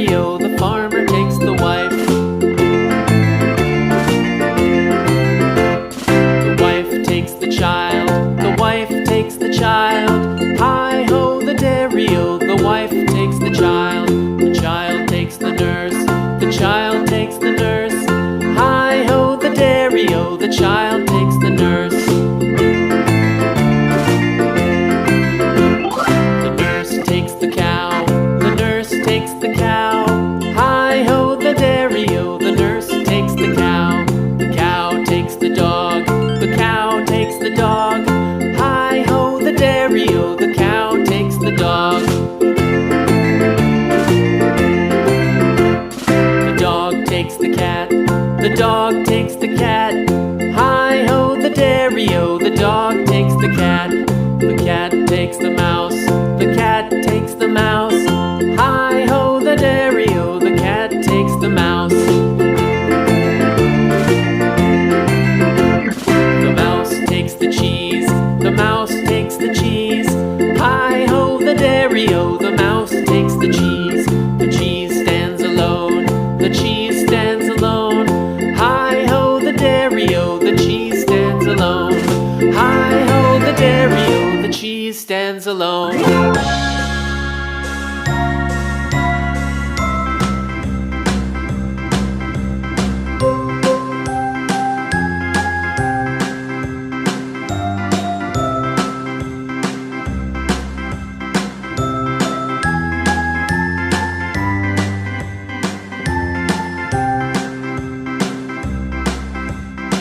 dairy-o, the farmer takes the wife. The wife takes the child, the wife takes the child. Hi-ho, the dairy-o, the wife takes the child. The child takes the nurse, the child takes the nurse. Hi-ho, the dairy-o, the child takes the nurse. The nurse takes the cow, the nurse takes the cow. Hi-ho, the dairy-o, the nurse takes the cow. The cow takes the dog, the cow takes the dog. Hi-ho, the dairy-o, the cow takes the dog. The dog takes the cat, the dog takes the cat. Hi-ho, the dairy-o, the dog takes the cat. The cat takes the mouse, the cat takes the mouse. Hi-ho, the dairy-o, the cat takes the mouse. The mouse takes the cheese, the mouse takes the cheese. Hi-ho, the dairy-o, the mouse takes the cheese. The cheese stands alone, the cheese stands alone. Hi-ho, the dairy-o, the cheese stands alone. Hi-ho, the dairy-o, the cheese stands alone.